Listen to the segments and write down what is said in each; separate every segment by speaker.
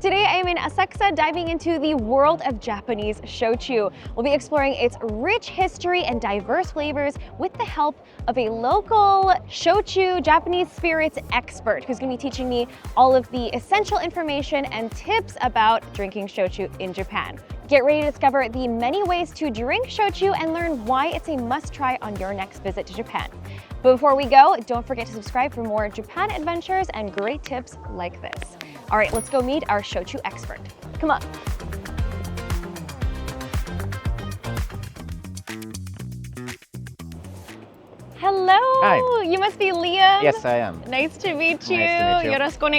Speaker 1: Today I am in Asakusa diving into the world of Japanese shochu. We'll be exploring its rich history and diverse flavors with the help of a local shochu Japanese spirits expert who's going to be teaching me all of the essential information and tips about drinking shochu in Japan. Get ready to discover the many ways to drink shochu and learn why it's a must-try on your next visit to Japan. But before we go, don't forget to subscribe for more Japan adventures and great tips like this. All right, let's go meet our shochu expert. Come on. Hello.
Speaker 2: Hi.
Speaker 1: You must be Leah.
Speaker 2: Yes, I am.
Speaker 1: Nice to meet you.
Speaker 2: Nice to meet you.
Speaker 1: Yoroshiku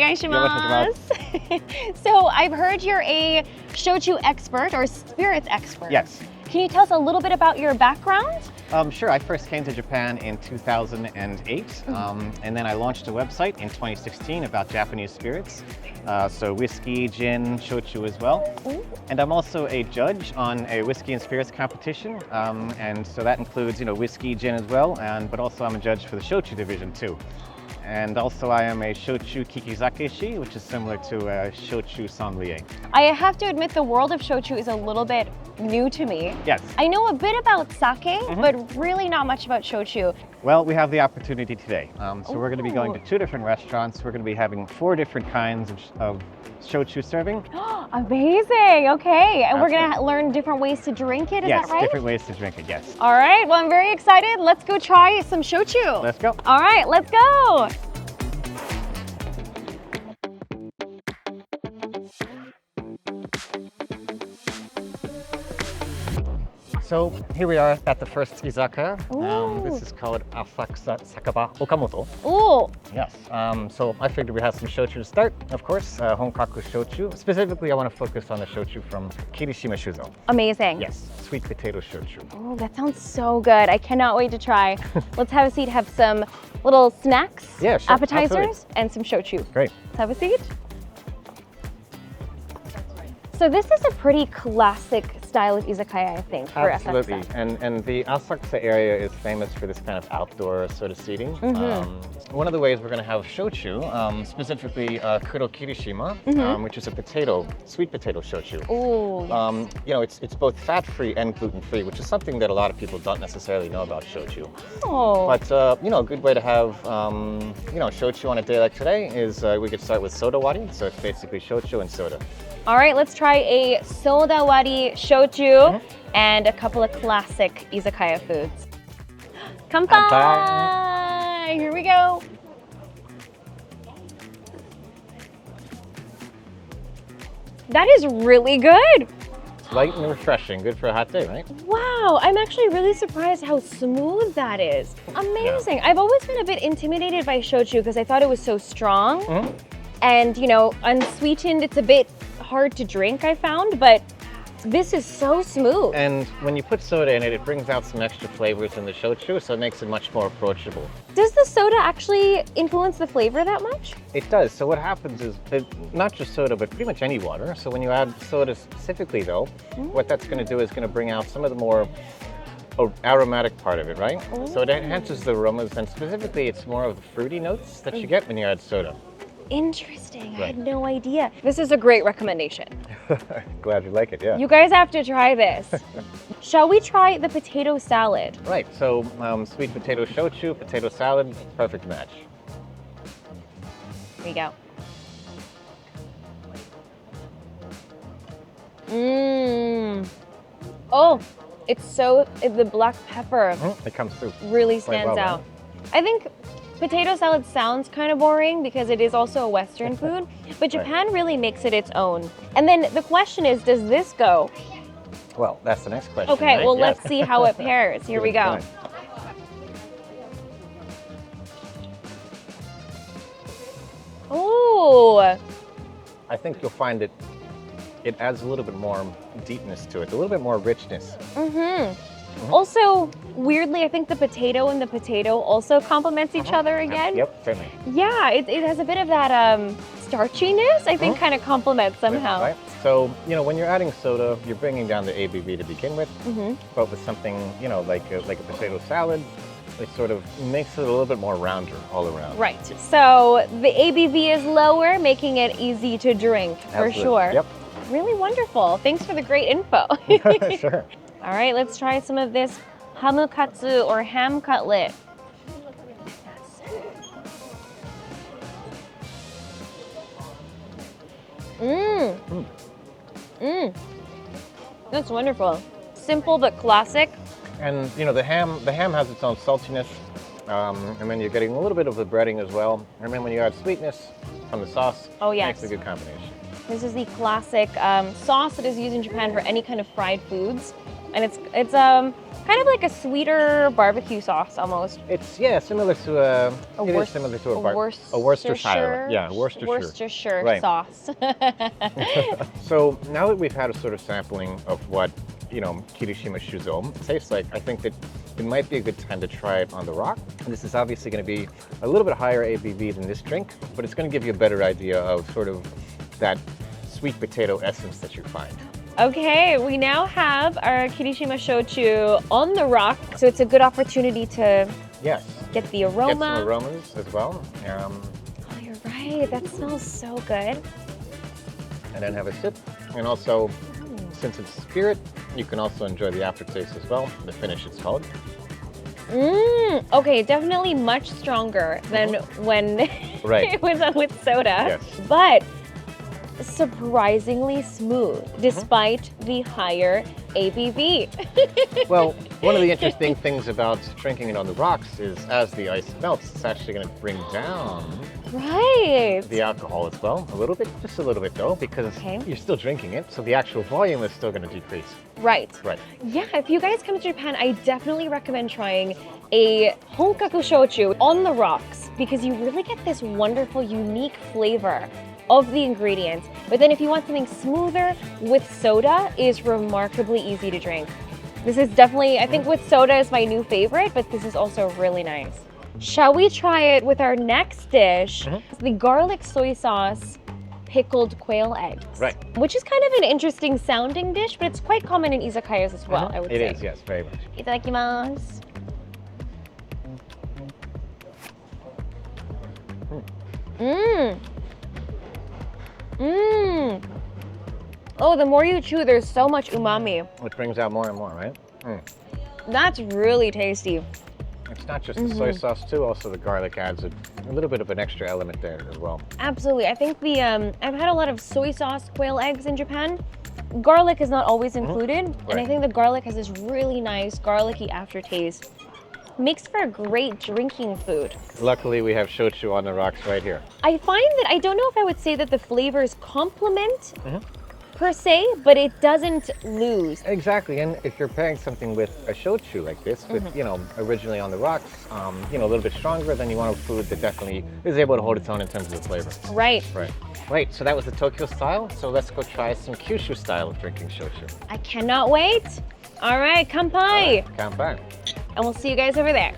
Speaker 1: onegaishimasu. So I've heard you're a shochu expert or spirits expert.
Speaker 2: Yes.
Speaker 1: Can you tell us a little bit about your background?
Speaker 2: Sure. I first came to Japan in 2008, and then I launched a website in 2016 about Japanese spirits. So whiskey, gin, shochu as well.
Speaker 1: Ooh.
Speaker 2: And I'm also a judge on a whiskey and spirits competition, and so that includes, whiskey, gin as well. But also I'm a judge for the shochu division too. And also I am a shochu kikizakeshi, which is similar to a shochu sommelier.
Speaker 1: I have to admit the world of shochu is a little bit new to me.
Speaker 2: Yes.
Speaker 1: I know a bit about sake, but really not much about shochu.
Speaker 2: Well, we have the opportunity today. So we're going to be going to 2 different restaurants. We're going to be having 4 different kinds of shochu serving.
Speaker 1: Amazing, okay. And we're going to learn different ways to drink it, is that right?
Speaker 2: Yes, different ways to drink it, yes.
Speaker 1: All right, well, I'm very excited. Let's go try some shochu.
Speaker 2: Let's go.
Speaker 1: All right, let's go.
Speaker 2: So here we are at the first izakaya.
Speaker 1: Ooh.
Speaker 2: This is called Asakusa Sakaba Okamoto.
Speaker 1: Ooh,
Speaker 2: Yes. So I figured we have some shochu to start. Of course, Honkaku shochu. Specifically, I want to focus on the shochu from Kirishima Shuzo.
Speaker 1: amazing.
Speaker 2: Yes, sweet potato shochu.
Speaker 1: Oh, that sounds so good. I cannot wait to try. Let's have a seat, have some little snacks,
Speaker 2: Yeah, sure,
Speaker 1: appetizers, and some shochu.
Speaker 2: Great.
Speaker 1: Let's have a seat. So this is a pretty classic style of izakaya, I think, for
Speaker 2: Absolutely.
Speaker 1: Asakusa.
Speaker 2: And the Asakusa area is famous for this kind of outdoor sort of seating. One of the ways we're going to have shochu, specifically kuro kirishima, which is a sweet potato shochu.
Speaker 1: Ooh,
Speaker 2: It's both fat-free and gluten-free, which is something that a lot of people don't necessarily know about shochu.
Speaker 1: oh.
Speaker 2: But a good way to have shochu on a day like today is we could start with soda wari. So it's basically shochu and soda.
Speaker 1: All right, let's try a soda wari shochu and a couple of classic izakaya foods. Kanpai!
Speaker 2: Kanpai!
Speaker 1: Here we go. That is really good.
Speaker 2: Light and refreshing, good for a hot day, right?
Speaker 1: Wow, I'm actually really surprised how smooth that is. Amazing.
Speaker 2: Yeah.
Speaker 1: I've always been a bit intimidated by shochu because I thought it was so strong. And, unsweetened, it's a bit hard to drink, I found, but this is so smooth.
Speaker 2: And when you put soda in it, it brings out some extra flavors in the shochu, so it makes it much more approachable.
Speaker 1: Does the soda actually influence the flavor that much?
Speaker 2: It does. So what happens is, not just soda, but pretty much any water. So when you add soda specifically, though, what that's going to do is going to bring out some of the more aromatic part of it, right? So it enhances the aromas, and specifically, it's more of the fruity notes that you get when you add soda.
Speaker 1: Interesting. I
Speaker 2: Right.
Speaker 1: had no idea. This is a great recommendation.
Speaker 2: Glad you like it, yeah.
Speaker 1: You guys have to try this. Shall we try the potato salad?
Speaker 2: Right, so sweet potato shochu, potato salad, perfect match.
Speaker 1: Here we go. Mmm. Oh, the black pepper
Speaker 2: It comes through.
Speaker 1: really
Speaker 2: Quite
Speaker 1: stands
Speaker 2: well,
Speaker 1: out. I think potato salad sounds kind of boring because it is also a Western food, but Japan really makes it its own. And then the question is, does this go?
Speaker 2: Well, that's the next question.
Speaker 1: Okay,
Speaker 2: right?
Speaker 1: well,
Speaker 2: Yes.
Speaker 1: let's see how it pairs. Here we
Speaker 2: Good
Speaker 1: go.
Speaker 2: point.
Speaker 1: Ooh.
Speaker 2: I think you'll find that it adds a little bit more deepness to it, a little bit more richness.
Speaker 1: Also, weirdly, I think the potato and the potato also complements each other again.
Speaker 2: Yep, certainly.
Speaker 1: Yeah, it has a bit of that starchiness, I think, kind of complements somehow.
Speaker 2: Right? So, when you're adding soda, you're bringing down the ABV to begin with, but with something, like a potato salad, it sort of makes it a little bit more rounder all around.
Speaker 1: Right. So the ABV is lower, making it easy to drink for
Speaker 2: Absolutely.
Speaker 1: sure.
Speaker 2: Yep.
Speaker 1: Really wonderful. Thanks for the great info.
Speaker 2: Sure.
Speaker 1: All right, let's try some of this hamukatsu or ham cutlet. That's wonderful. Simple but classic.
Speaker 2: And you know, the ham has its own saltiness, and then you're getting a little bit of the breading as well. And then when you add sweetness from the sauce,
Speaker 1: Oh,
Speaker 2: it
Speaker 1: yes.
Speaker 2: makes a good combination.
Speaker 1: This is the classic sauce that is used in Japan for any kind of fried foods, and it's kind of like a sweeter barbecue sauce almost.
Speaker 2: It's similar to a Worcestershire. Yeah,
Speaker 1: Worcestershire
Speaker 2: Right.
Speaker 1: sauce.
Speaker 2: So now that we've had a sort of sampling of what, you know, Kirishima Shuzo tastes like, I think that it might be a good time to try it on the rock. And this is obviously going to be a little bit higher ABV than this drink, but it's going to give you a better idea of sort of that sweet potato essence that you find.
Speaker 1: Okay, we now have our Kirishima Shochu on the rock, so it's a good opportunity to
Speaker 2: Yes.
Speaker 1: get the aroma.
Speaker 2: Get some aromas as well.
Speaker 1: Oh, you're right. That smells so good.
Speaker 2: And then have a sip. And also, since it's spirit, you can also enjoy the aftertaste as well. The finish, it's called.
Speaker 1: Okay, definitely much stronger than when
Speaker 2: Right.
Speaker 1: it was on with soda.
Speaker 2: Yes.
Speaker 1: But surprisingly smooth, despite the higher ABV.
Speaker 2: Well, one of the interesting things about drinking it on the rocks is as the ice melts, it's actually going to bring down
Speaker 1: Right.
Speaker 2: the alcohol as well. A little bit, just a little bit though, because you're still drinking it. So the actual volume is still going to decrease.
Speaker 1: Right.
Speaker 2: Right.
Speaker 1: Yeah, if you guys come to Japan, I definitely recommend trying a honkaku shochu on the rocks because you really get this wonderful, unique flavor of the ingredients. But then if you want something smoother with soda, is remarkably easy to drink. This is definitely, I think with soda is my new favorite, but this is also really nice. Shall we try it with our next dish? The garlic soy sauce pickled quail eggs.
Speaker 2: Right.
Speaker 1: Which is kind of an interesting sounding dish, but it's quite common in izakayas as well, I would say.
Speaker 2: It is, yes, very much.
Speaker 1: Itadakimasu. Oh, the more you chew, there's so much umami.
Speaker 2: It brings out more and more, right?
Speaker 1: That's really tasty.
Speaker 2: It's not just the soy sauce too, also the garlic adds a little bit of an extra element there as well.
Speaker 1: Absolutely. I think the I've had a lot of soy sauce quail eggs in Japan. Garlic is not always included, and I think the garlic has this really nice garlicky aftertaste. Makes for a great drinking food.
Speaker 2: Luckily, we have shochu on the rocks right here.
Speaker 1: I find that I don't know if I would say that the flavors complement per se, but it doesn't lose.
Speaker 2: Exactly, and if you're pairing something with a shochu like this, with you know, originally on the rocks, you know, a little bit stronger, then you want a food that definitely is able to hold its own in terms of the flavor.
Speaker 1: Right.
Speaker 2: Right. Right. So that was the Tokyo style. So let's go try some Kyushu style of drinking shochu.
Speaker 1: I cannot wait. All right, kanpai.
Speaker 2: Kanpai.
Speaker 1: And we'll see you guys over there.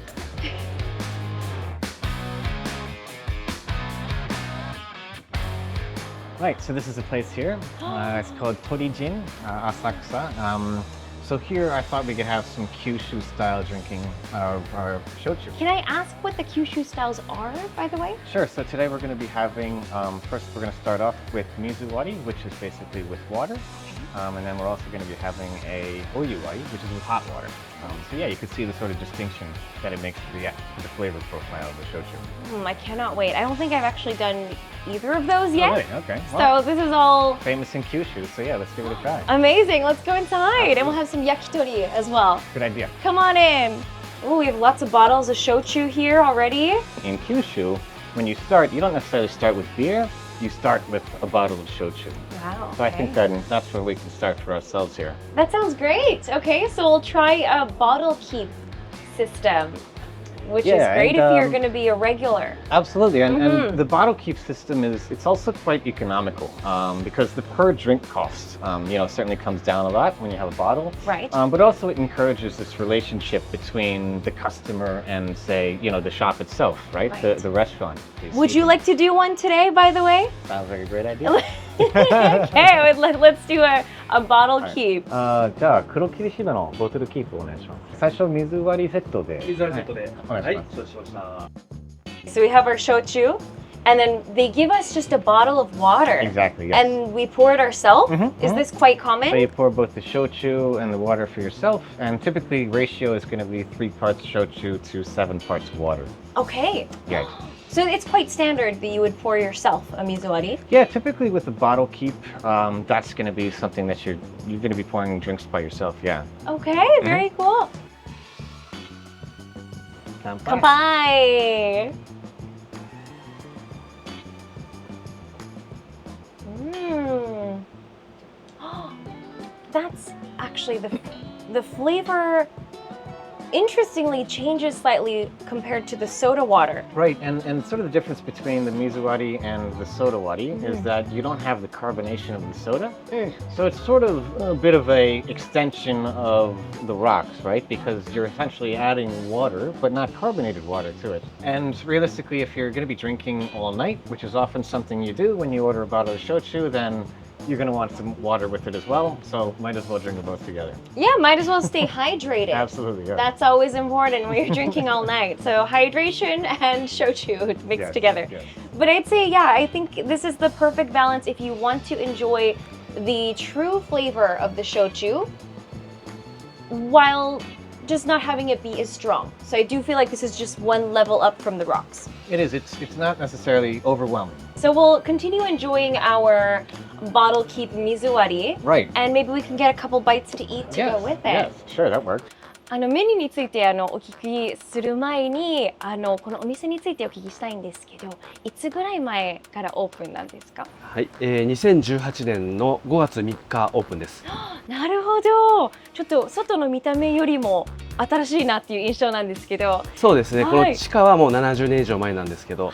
Speaker 2: Right, so this is a place here. It's called Torijin, Asakusa. So here I thought we could have some Kyushu style drinking of our shochu.
Speaker 1: Can I ask what the Kyushu styles are, by the way?
Speaker 2: Sure, so today we're going to be having, first we're going to start off with mizuwari, which is basically with water. And then we're also going to be having a oyuwari, which is with hot water. So yeah, you can see the sort of distinction that it makes to the flavor profile of the shochu.
Speaker 1: I cannot wait. I don't think I've actually done either of those yet.
Speaker 2: Oh, really? Okay. Well,
Speaker 1: So this is all
Speaker 2: famous in Kyushu, so yeah, let's give it a try.
Speaker 1: amazing. Let's go inside and we'll have some yakitori as well.
Speaker 2: Good idea.
Speaker 1: Come on in. Oh, we have lots of bottles of shochu here already.
Speaker 2: In Kyushu, when you start, you don't necessarily start with beer, you start with a bottle of shochu.
Speaker 1: Wow.
Speaker 2: So I think that's where we can start for ourselves here.
Speaker 1: That sounds great. Okay, so we'll try a bottle keep system, which is great if you're going to be a regular.
Speaker 2: Absolutely, and the bottle keep system it's also quite economical because the per drink cost, you know, certainly comes down a lot when you have a bottle.
Speaker 1: Right.
Speaker 2: But also it encourages this relationship between the customer and, say, you know, the shop itself, right? The restaurant.
Speaker 1: Would you like to do one today, by the way?
Speaker 2: Sounds like a great idea.
Speaker 1: Okay, let's do a a bottle keep.
Speaker 2: じゃあ黒霧島のボトルキープお願いします。最初水割りセットで。
Speaker 3: 水割りセットで。
Speaker 2: はい、お願いします。
Speaker 3: 承知しました。
Speaker 1: So we have our shochu, and then they give us just a bottle of water.
Speaker 2: Exactly, yes.
Speaker 1: And we pour it ourselves. Is this quite
Speaker 2: So
Speaker 1: common?
Speaker 2: you pour both the shochu and the water for yourself, and typically ratio is going to be 3 parts shochu to 7 parts water.
Speaker 1: Okay.
Speaker 2: Yeah.
Speaker 1: So it's quite standard that you would pour yourself a mizuwari.
Speaker 2: Yeah, typically with the bottle keep, that's going to be something that you're going to be pouring drinks by yourself. Yeah.
Speaker 1: Okay, very cool.
Speaker 2: Kanpai.
Speaker 1: Kanpai. That's actually the flavor interestingly changes slightly compared to the soda water.
Speaker 2: Right, and sort of the difference between the mizuwari and the soda wari is that you don't have the carbonation of the soda. So it's sort of a bit of a extension of the rocks, right? Because you're essentially adding water, but not carbonated water to it. And realistically, if you're going to be drinking all night, which is often something you do when you order a bottle of shochu, then you're going to want some water with it as well, so might as well drink them both together.
Speaker 1: Yeah, might as well stay hydrated.
Speaker 2: Absolutely, yeah.
Speaker 1: That's always important when you're drinking all night. So hydration and shochu mixed
Speaker 2: Yes,
Speaker 1: together.
Speaker 2: yes.
Speaker 1: But I'd say, yeah, I think this is the perfect balance if you want to enjoy the true flavor of the shochu while just not having it be as strong. So I do feel like this is just one level up from the rocks.
Speaker 2: It is. It's not necessarily overwhelming.
Speaker 1: So we'll continue enjoying our bottle keep mizuwari.
Speaker 2: Right.
Speaker 1: And maybe we can get a couple bites to eat to
Speaker 2: Yes,
Speaker 1: go with it.
Speaker 2: yes, sure, that works.
Speaker 1: メニューについてお聞きする前にこのお店についてお聞きしたいんですけど、いつぐらい前からオープンなんですか？
Speaker 3: はい、2018年の5月3日オープンです。
Speaker 1: なるほど。ちょっと外の見た目よりも新しいなっていう印象なんですけど。
Speaker 3: そうですね。
Speaker 1: はい、
Speaker 3: この地下はもう70年以上前なんですけど。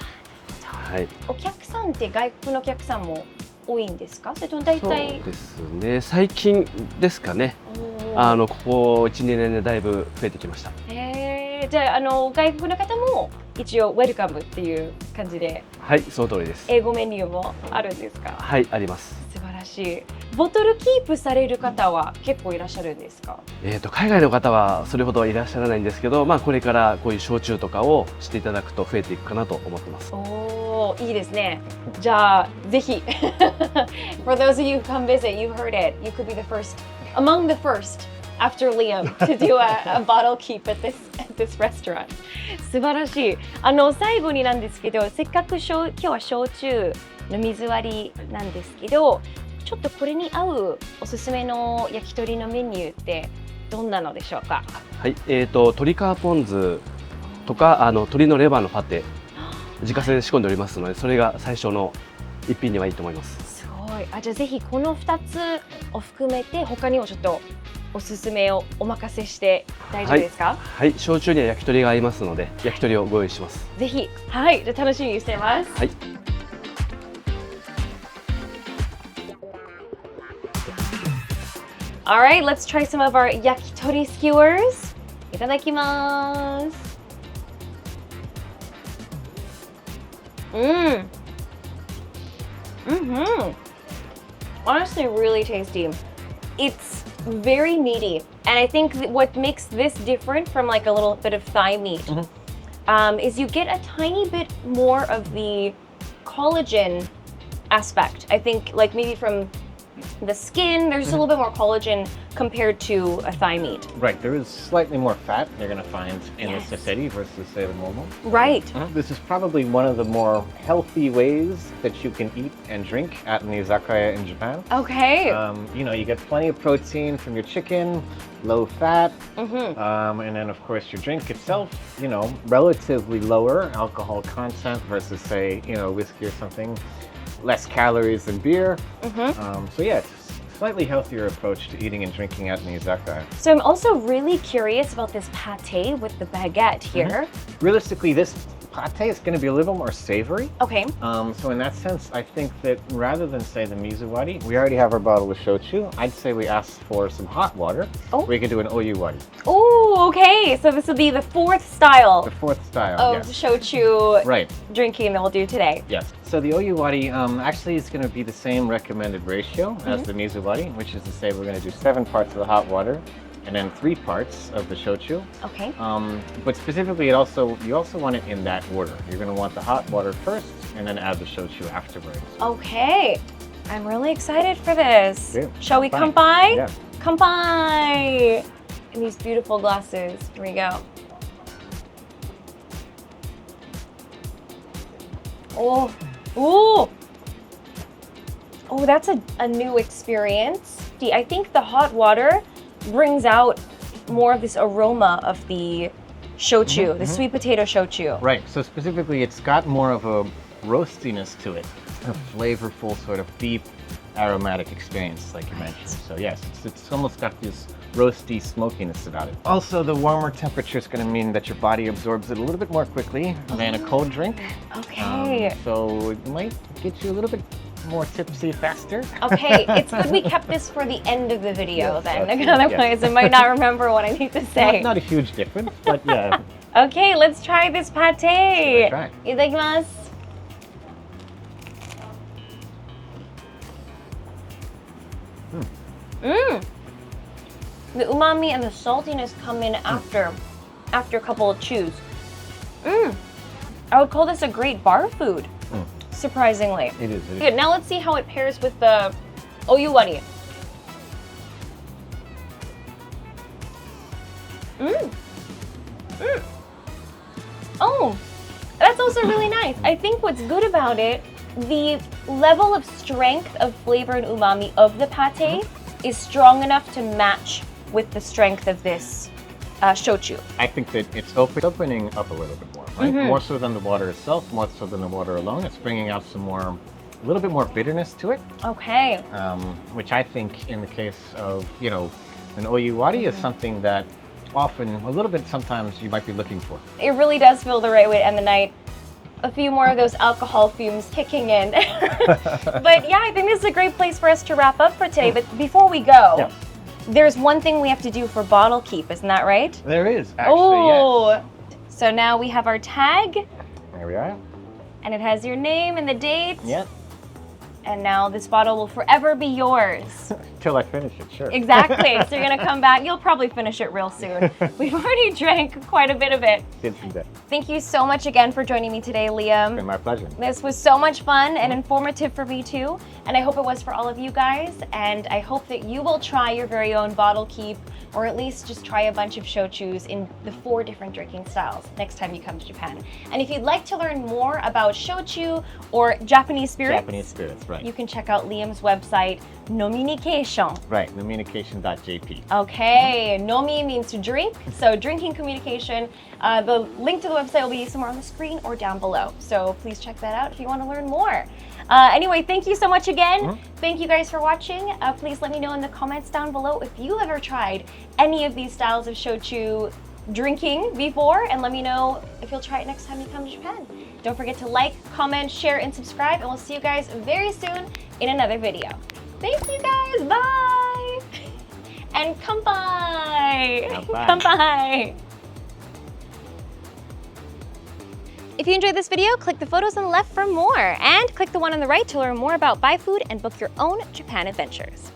Speaker 3: はい。
Speaker 1: お客さんって外国のお客さんも多いんですか？それとも大体。
Speaker 3: そうですね。最近ですかね。ここ1、2年でだいぶ増えてきました。
Speaker 1: じゃあ外国の方も一応ウェルカムっていう感じで。
Speaker 3: はい、その通りです。
Speaker 1: 英語メニューもあるんですか？
Speaker 3: はい、あります。
Speaker 1: 素晴らしい。ボトルキープされる方は結構いらっしゃるんですか？
Speaker 3: 海外の方はそれほどいらっしゃらないんですけど、これからこういう焼酎とかをしていただくと増えていくかなと思ってます。
Speaker 1: おー、いいですね。じゃあぜひFor those of you who come visit, you heard it. You could be the first, among the first after Liam to do a bottle keep at this restaurant. 素晴らしい。最後になんですけど、せっかく今日は焼酎の水割りなんですけど、ちょっとこれに合うおすすめの焼き鳥のメニューってどんなのでしょうか？
Speaker 3: はい、鶏皮ポン酢とか鶏のレバーのパテ、自家製で仕込んでおりますので、それが最初の一品にはいいと思います。
Speaker 1: すごい。じゃあぜひこの2つを含めて他にもちょっとおすすめをお任せして大丈夫ですか？
Speaker 3: はい、焼酎には焼き鳥が合いますので、焼き鳥をご用意します。
Speaker 1: ぜひ、はい、じゃあ楽しみにしてます。
Speaker 3: はい。
Speaker 1: Alright, let's try some of our yakitori skewers. いただきます。Honestly, really tasty. It's very meaty, and I think what makes this different from like a little bit of thigh meat is you get a tiny bit more of the collagen aspect. I think like maybe from the skin, there's a little bit more collagen compared to a thigh meat.
Speaker 2: Right, there is slightly more fat you're going to find in the sashimi versus, say, the momo.
Speaker 1: Right.
Speaker 2: This is probably one of the more healthy ways that you can eat and drink at an izakaya in Japan.
Speaker 1: Okay.
Speaker 2: You know, you get plenty of protein from your chicken, low fat, and then of course your drink itself, you know, relatively lower alcohol content versus, say, you know, whiskey or something. Less calories than beer. So yeah, it's a slightly healthier approach to eating and drinking at an izakaya.
Speaker 1: So I'm also really curious about this pate with the baguette here.
Speaker 2: Realistically, this pate is going to be a little more savory.
Speaker 1: Okay.
Speaker 2: So in that sense, I think that rather than say the mizuwari, we already have our bottle of shochu. I'd say we ask for some hot water.
Speaker 1: Oh.
Speaker 2: We could do an oyuwari.
Speaker 1: Oh, Oh, okay. So this will be the fourth style
Speaker 2: The fourth style,
Speaker 1: of
Speaker 2: yes.
Speaker 1: shochu
Speaker 2: Right,
Speaker 1: drinking that we'll do today.
Speaker 2: yes. So the oyuwari actually is going to be the same recommended ratio as the mizuwari, which is to say we're going to do 7 parts of the hot water and then 3 parts of the shochu.
Speaker 1: Okay.
Speaker 2: But specifically, you also want it in that order. You're going to want the hot water first and then add the shochu afterwards.
Speaker 1: Okay. I'm really excited for this.
Speaker 2: Yeah.
Speaker 1: Shall we
Speaker 2: Fine.
Speaker 1: kanpai?
Speaker 2: Yeah.
Speaker 1: Kanpai! In these beautiful glasses. Here we go. Oh, ooh. Oh, that's a new experience. I think the hot water brings out more of this aroma of the shochu, the sweet potato shochu.
Speaker 2: Right, so specifically it's got more of a roastiness to it, a flavorful sort of deep aromatic experience like you mentioned. So yes, it's almost got this roasty smokiness about it. Also, the warmer temperature is going to mean that your body absorbs it a little bit more quickly than a cold drink.
Speaker 1: Okay.
Speaker 2: So it might get you a little bit more tipsy faster.
Speaker 1: Okay, it's good we kept this for the end of the video
Speaker 2: Yes,
Speaker 1: then.
Speaker 2: absolutely,
Speaker 1: Otherwise, I might not remember what I need to say.
Speaker 2: Not a huge difference, but yeah.
Speaker 1: Okay, let's try this pate.
Speaker 2: Try.
Speaker 1: Itadakimasu. The umami and the saltiness come in after a couple of chews. I would call this a great bar food, surprisingly.
Speaker 2: It is.
Speaker 1: Good, now let's see how it pairs with the oyuwari. Oh, that's also really nice. I think what's good about it, the level of strength of flavor and umami of the pate is strong enough to match with the strength of this shochu.
Speaker 2: I think that it's opening up a little bit more, right? More so than the water itself, more so than the water alone. It's bringing out a little bit more bitterness to it,
Speaker 1: Okay.
Speaker 2: which I think in the case of, an oyuwari is something that often, a little bit sometimes you might be looking for.
Speaker 1: It really does feel the right way to end the night. A few more of those alcohol fumes kicking in. But yeah, I think this is a great place for us to wrap up for today. But before we go, there's one thing we have to do for bottle keep, isn't that right?
Speaker 2: There is, actually, yes.
Speaker 1: So now we have our tag,
Speaker 2: There we are.
Speaker 1: and it has your name and the date.
Speaker 2: Yep.
Speaker 1: And now this bottle will forever be yours.
Speaker 2: Till I finish it, sure.
Speaker 1: Exactly. So you're gonna come back. You'll probably finish it real soon. We've already drank quite a bit of it.
Speaker 2: Did some good.
Speaker 1: Thank you so much again for joining me today, Leah.
Speaker 2: It's been my pleasure.
Speaker 1: This was so much fun and informative for me too, and I hope it was for all of you guys, and I hope that you will try your very own bottle keep, or at least just try a bunch of shochus in the 4 different drinking styles next time you come to Japan. And if you'd like to learn more about shochu or Japanese spirits,
Speaker 2: right.
Speaker 1: you can check out Liam's website, Nominication.
Speaker 2: Right, nominication.jp.
Speaker 1: Okay, nomi means to drink, so drinking communication. The link to the website will be somewhere on the screen or down below. So please check that out if you want to learn more. Anyway, thank you so much again. Thank you guys for watching. Please let me know in the comments down below if you ever tried any of these styles of shochu drinking before, and let me know if you'll try it next time you come to Japan. Don't forget to like, comment, share, and subscribe, and we'll see you guys very soon in another video. Thank you guys, bye! And kanpai! Kanpai! If you enjoyed this video, click the photos on the left for more, and click the one on the right to learn more about Buy Food and book your own Japan adventures.